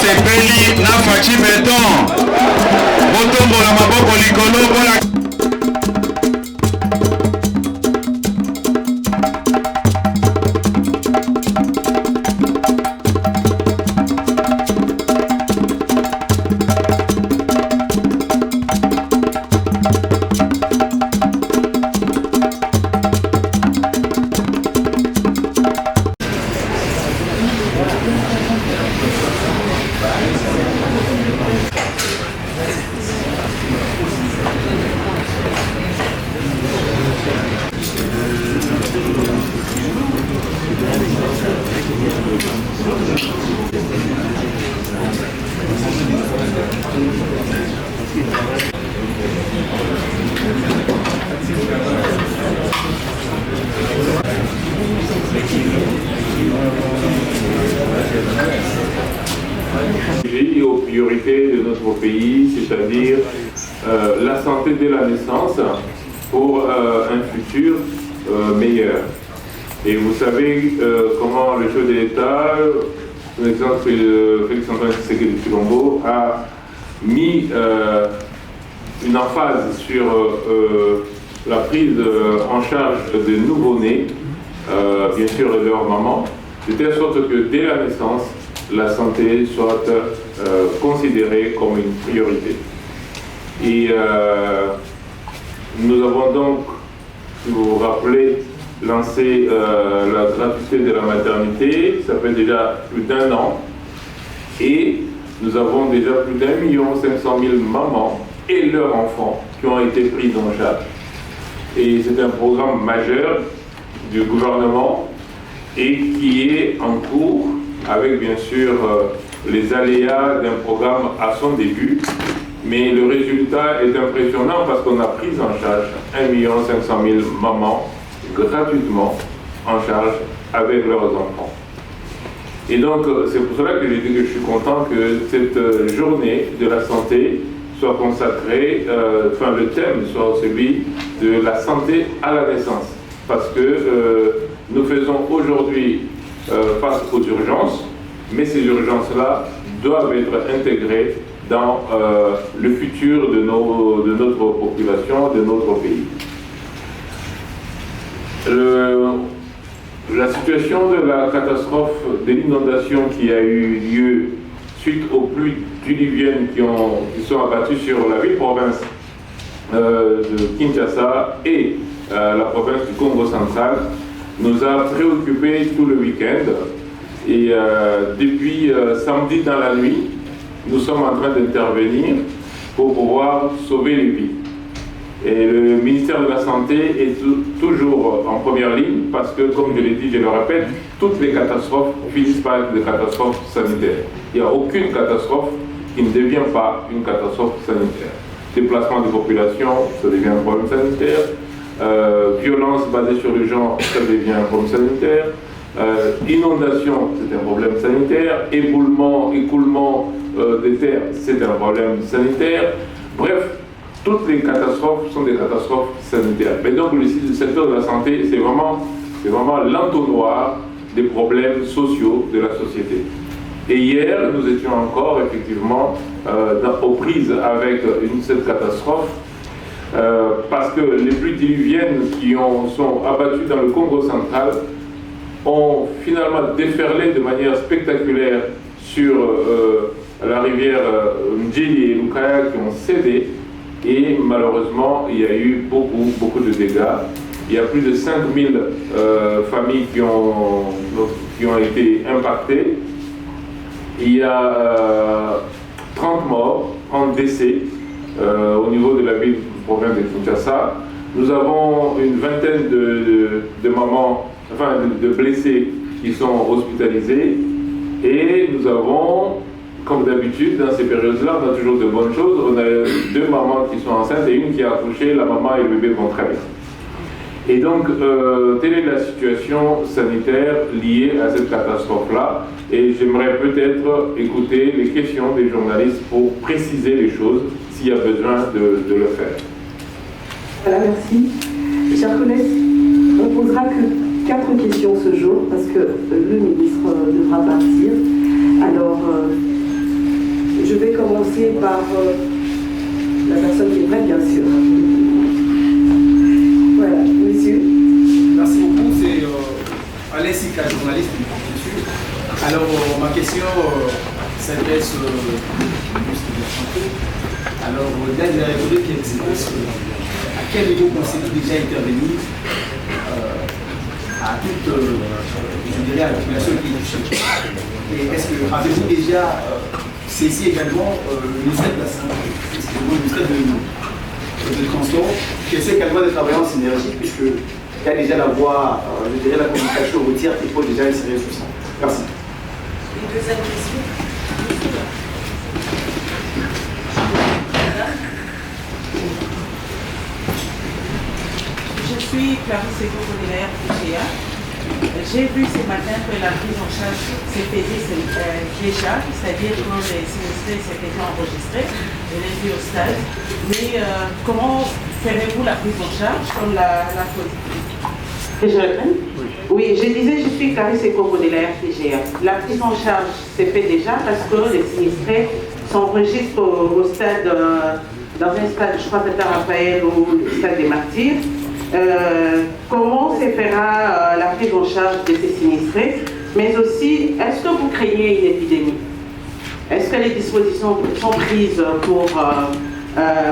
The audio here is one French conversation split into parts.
Sepeli na Fachi Beton. Botombo la maboko likolo bola. Et aux priorités de notre pays, c'est-à-dire la santé dès la naissance pour un futur meilleur. Et vous savez comment le chef de l'État, son exemple Félix-Antoine Tshisekedi Tshilombo, a mis une emphase sur la prise en charge des nouveau-nés, bien sûr de leur maman, de telle sorte que dès la naissance, la santé soit considérée comme une priorité. Et nous avons donc, si vous vous rappelez, lancé la gratuité de la maternité. Ça fait déjà plus d'1 an. Et nous avons déjà plus d'1,5 million mamans et leurs enfants qui ont été pris en charge. Et c'est un programme majeur du gouvernement et qui est en cours avec bien sûr les aléas d'un programme à son début, mais le résultat est impressionnant parce qu'on a pris en charge 1,5 million mamans gratuitement en charge avec leurs enfants. Et donc c'est pour cela que je dis que je suis content que cette journée de la santé soit consacrée, le thème soit celui de la santé à la naissance, parce que nous faisons aujourd'hui face aux urgences, mais ces urgences-là doivent être intégrées dans le futur de notre population, de notre pays. La situation de la catastrophe de l'inondation qui a eu lieu suite aux pluies diluviennes qui sont abattues sur la ville-province de Kinshasa et la province du Congo central nous a préoccupés tout le week-end. Et depuis samedi dans la nuit, nous sommes en train d'intervenir pour pouvoir sauver les vies. Et le ministère de la Santé est toujours en première ligne parce que, comme je l'ai dit, je le répète, toutes les catastrophes finissent par être des catastrophes sanitaires. Il n'y a aucune catastrophe qui ne devient pas une catastrophe sanitaire. Déplacement de population, ça devient un problème sanitaire. Violence basée sur le genre, ça devient un problème sanitaire. Inondation, c'est un problème sanitaire. Écoulement des terres, c'est un problème sanitaire. Bref, toutes les catastrophes sont des catastrophes sanitaires. Mais donc le secteur de la santé, c'est vraiment l'entonnoir des problèmes sociaux de la société. Et hier, nous étions encore effectivement aux prises avec cette catastrophe parce que les pluies diluviennes qui sont abattues dans le Congo central ont finalement déferlé de manière spectaculaire sur la rivière Ndjili et Lukaya qui ont cédé. Et malheureusement, il y a eu beaucoup de dégâts. Il y a plus de 5000 familles qui ont été impactées. Il y a 30 morts, 30 décès au niveau de la ville province de Kinshasa. Nous avons une vingtaine de mamans, de blessés qui sont hospitalisés. Et nous avons, comme d'habitude, dans ces périodes-là, on a toujours de bonnes choses. On a 2 mamans qui sont enceintes et une qui a accouché, la maman et le bébé vont très bien. Et donc, telle est la situation sanitaire liée à cette catastrophe-là. Et j'aimerais peut-être écouter les questions des journalistes pour préciser les choses, s'il y a besoin de le faire. Voilà, merci. Chers collègues, on ne posera que 4 questions ce jour, parce que le ministre devra partir. Alors, s'adresse au ministre de la Santé. Alors, là, il a voulu qu'il existe à quel niveau pensez-vous déjà intervenir à toute, je dirais, à la population qui est touchée. Et est-ce que avez-vous déjà saisi également le ministère de la Santé, le ministère de Transport, qui essaie également de travailler en synergie, puisqu'il y a déjà la voie, je dirais, la communication routière qu'il faut déjà insérer sur ça. Merci. Une deuxième question. Je suis Clarisse Ego de la RPGA. J'ai vu ce matin que la prise en charge s'est faisait déjà, c'est-à-dire que les sinistrés s'étaient déjà enregistrés, je l'ai vu au stade. Mais comment ferez-vous la prise en charge comme la politique? Oui, je disais, je suis Clarisse Ego de la RPGA. La prise en charge s'est faite déjà parce que les sinistrés s'enregistrent au stade, dans un stade, je crois, Tata Raphaël ou le stade des Martyrs. Comment se fera la prise en charge de ces sinistrés, mais aussi, est-ce que vous craignez une épidémie? Est-ce que les dispositions sont prises pour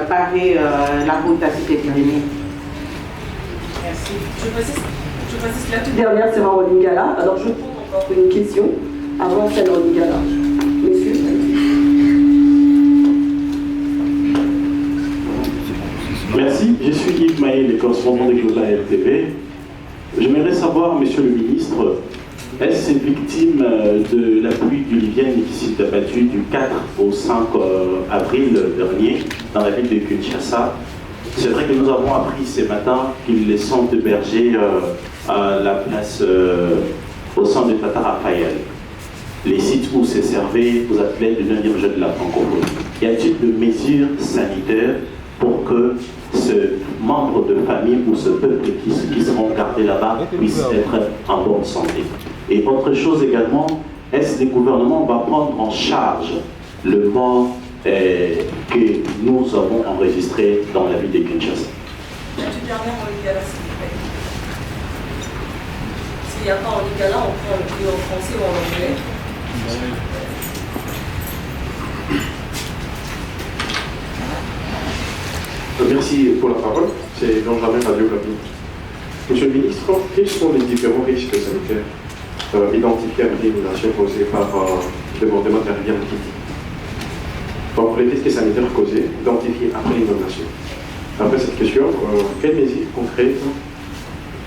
parer la route à cette épidémie? Merci. Je précise que la toute dernière sera en Lingala. Alors je pose encore une question avant celle en Lingala. Monsieur. Merci, je suis Yves Maël, le correspondant de Global RTV. J'aimerais savoir, monsieur le ministre, est-ce une victime de la pluie diluvienne qui s'est abattue du 4 au 5 avril dernier dans la ville de Kinshasa? C'est vrai que nous avons appris ce matin qu'ils sont hébergés à la place au centre de Tata Raphaël, les sites où se servaient aux athlètes du 9e jeu de la francophonie. Y a-t-il de mesures sanitaires pour que ce membre de famille ou ce peuple qui seront gardés là-bas puisse être en bonne santé? Et autre chose également, est-ce que le gouvernement va prendre en charge le mort que nous avons enregistré dans la ville de Kinshasa? La toute dernière en Lingala, s'il vous plaît. S'il n'y a pas en Lingala, on prend le plus en français ou en anglais. Merci pour la parole. C'est Benjamin Radio-Clapi. Monsieur le ministre, quels sont les différents risques sanitaires identifiés après l'inondation causée par le débordement de la rivière Kiti? Donc, les risques sanitaires causés, identifiés après l'inondation. Après cette question, quelles mesures concrètes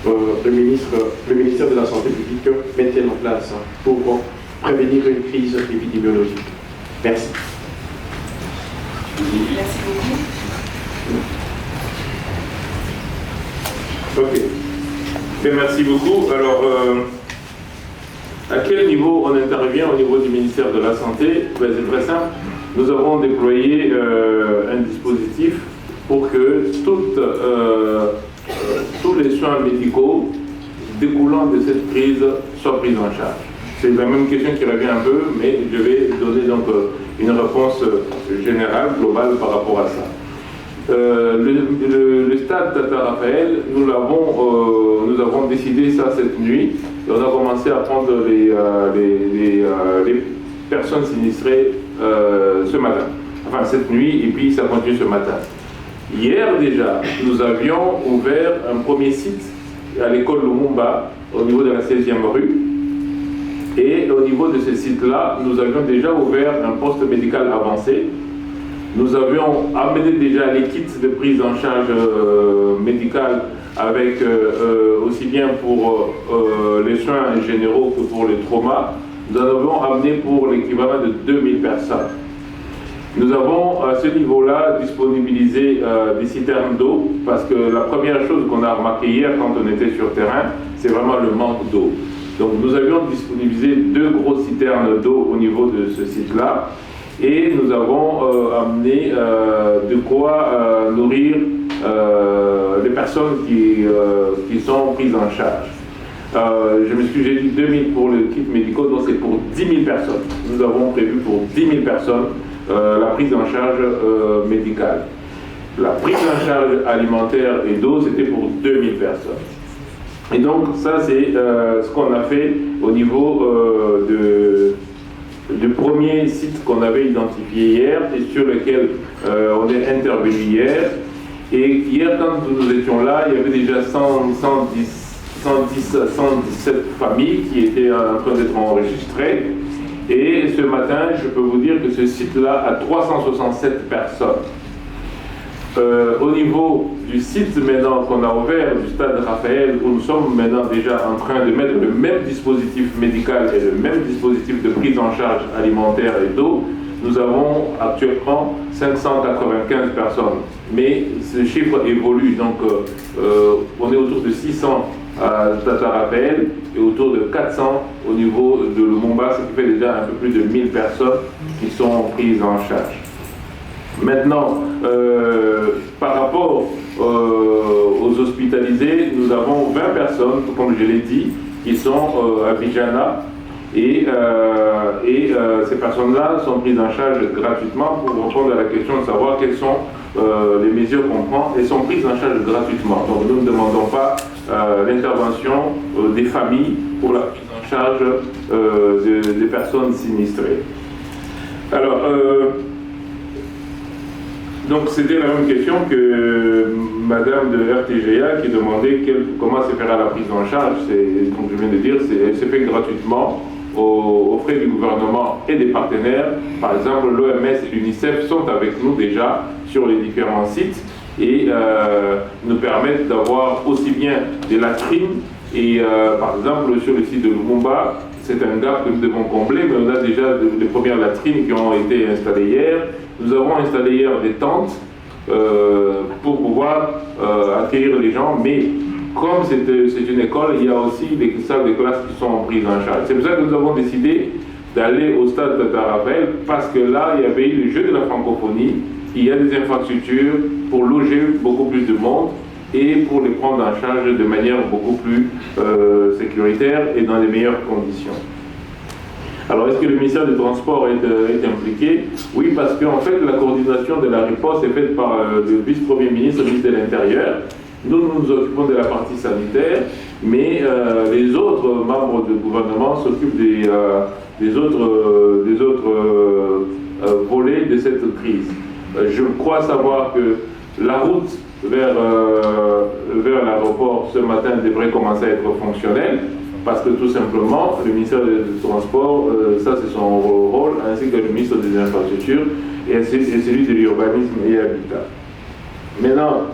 le ministère de la Santé publique met-il en place pour prévenir une crise épidémiologique? Merci. Merci beaucoup. Ok. Bien, merci beaucoup. Alors, à quel niveau on intervient au niveau du ministère de la Santé? Ben, c'est très simple. Nous avons déployé un dispositif pour que tous les soins médicaux découlant de cette crise soient pris en charge. C'est la même question qui revient un peu, mais je vais donner donc une réponse générale, globale par rapport à ça. Le stade Tata Raphaël, nous avons décidé ça cette nuit, et on a commencé à prendre les personnes sinistrées ce matin, enfin cette nuit, et puis ça continue ce matin. Hier déjà, nous avions ouvert un premier site à l'école Lumumba, au niveau de la 16e rue, et au niveau de ce site-là, nous avions déjà ouvert un poste médical avancé. Nous avions amené déjà les kits de prise en charge médicale avec aussi bien pour les soins généraux que pour les traumas. Nous en avons amené pour l'équivalent de 2000 personnes. Nous avons à ce niveau-là disponibilisé des citernes d'eau parce que la première chose qu'on a remarqué hier quand on était sur terrain, c'est vraiment le manque d'eau. Donc nous avions disponibilisé 2 grosses citernes d'eau au niveau de ce site-là. Et nous avons amené de quoi nourrir les personnes qui sont prises en charge. Je m'excuse, j'ai dit 2000 pour le kit médical, donc c'est pour 10 000 personnes. Nous avons prévu pour 10 000 personnes la prise en charge médicale. La prise en charge alimentaire et d'eau, c'était pour 2000 personnes. Et donc ça, c'est ce qu'on a fait au niveau du premier site qu'on avait identifié hier et sur lequel on est intervenu hier. Et hier, quand nous étions là, il y avait déjà 117 familles qui étaient en train d'être enregistrées. Et ce matin, je peux vous dire que ce site-là a 367 personnes. Au niveau du site maintenant qu'on a ouvert, du stade Raphaël, où nous sommes maintenant déjà en train de mettre le même dispositif médical et le même dispositif de prise en charge alimentaire et d'eau, nous avons actuellement 595 personnes. Mais ce chiffre évolue, donc on est autour de 600 à Stade Raphaël et autour de 400 au niveau de Lumumba, ce qui fait déjà un peu plus de 1000 personnes qui sont prises en charge. Maintenant, par rapport aux hospitalisés, nous avons 20 personnes, comme je l'ai dit, qui sont à Bijana et ces personnes-là sont prises en charge gratuitement pour répondre à la question de savoir quelles sont les mesures qu'on prend et sont prises en charge gratuitement. Donc nous ne demandons pas l'intervention des familles pour la prise en charge des personnes sinistrées. Alors, donc c'était la même question que Madame de RTGA qui demandait comment se fera la prise en charge. Comme je viens de dire, elle se fait gratuitement aux frais du gouvernement et des partenaires. Par exemple, l'OMS et l'UNICEF sont avec nous déjà sur les différents sites et nous permettent d'avoir aussi bien des latrines et par exemple sur le site de Lumumba, c'est un gap que nous devons combler, mais on a déjà les premières latrines qui ont été installées hier. Nous avons installé hier des tentes pour pouvoir accueillir les gens, mais comme c'est une école, il y a aussi des salles de classe qui sont prises en charge. C'est pour ça que nous avons décidé d'aller au stade de Raphaël, parce que là, il y avait eu le jeu de la francophonie, il y a des infrastructures pour loger beaucoup plus de monde et pour les prendre en charge de manière beaucoup plus sécuritaire et dans les meilleures conditions. Alors, est-ce que le ministère des Transports est impliqué? Oui, parce qu'en fait, la coordination de la riposte est faite par le vice-premier ministre, le ministre de l'Intérieur. Nous nous occupons de la partie sanitaire, mais les autres membres du gouvernement s'occupent des autres volets de cette crise. Je crois savoir que la route vers l'aéroport ce matin devrait commencer à être fonctionnelle, parce que tout simplement, le ministère des Transports, ça c'est son rôle, ainsi que le ministre des Infrastructures et celui de l'Urbanisme et Habitat. Maintenant,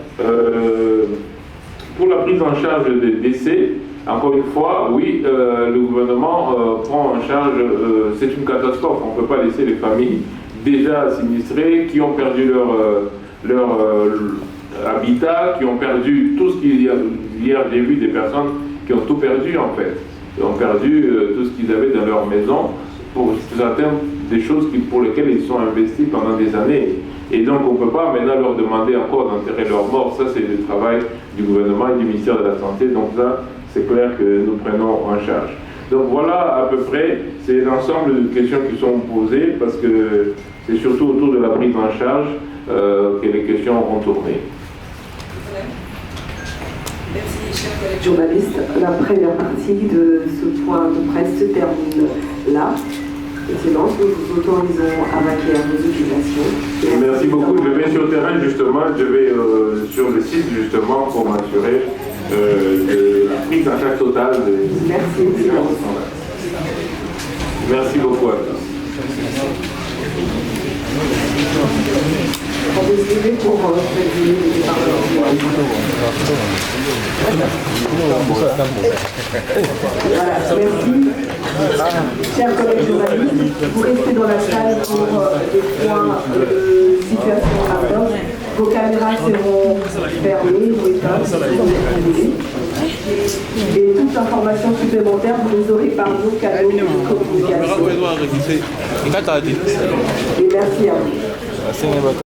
pour la prise en charge des décès, encore une fois, oui, le gouvernement prend en charge, c'est une catastrophe, on ne peut pas laisser les familles déjà sinistrées, qui ont perdu leur habitat, qui ont perdu tout ce qu'il y a. Hier, j'ai vu des personnes qui ont tout perdu en fait. Ils ont perdu tout ce qu'ils avaient dans leur maison, pour certains des choses pour lesquelles ils sont investis pendant des années. Et donc on ne peut pas maintenant leur demander encore d'enterrer leurs morts. Ça c'est le travail du gouvernement et du ministère de la Santé. Donc là, c'est clair que nous prenons en charge. Donc voilà à peu près, c'est l'ensemble de questions qui sont posées, parce que c'est surtout autour de la prise en charge que les questions ont tourné. Merci, chers collègues journalistes. La première partie de ce point de presse se termine là. Excellence, nous vous autorisons à vaquer à vos occupations. Merci beaucoup. Je vais sur le terrain justement, je vais sur le site justement pour m'assurer de la prise en charge totale des gens qui sont là. Merci beaucoup à tous. On va se lever pour prévenir les Voilà, merci. Chers collègues journalistes, vous restez dans la salle pour des points de situation ardente. Vos caméras seront fermées ou éteintes. Et toute information supplémentaire, vous les aurez par nos canaux de communication. Et merci à vous.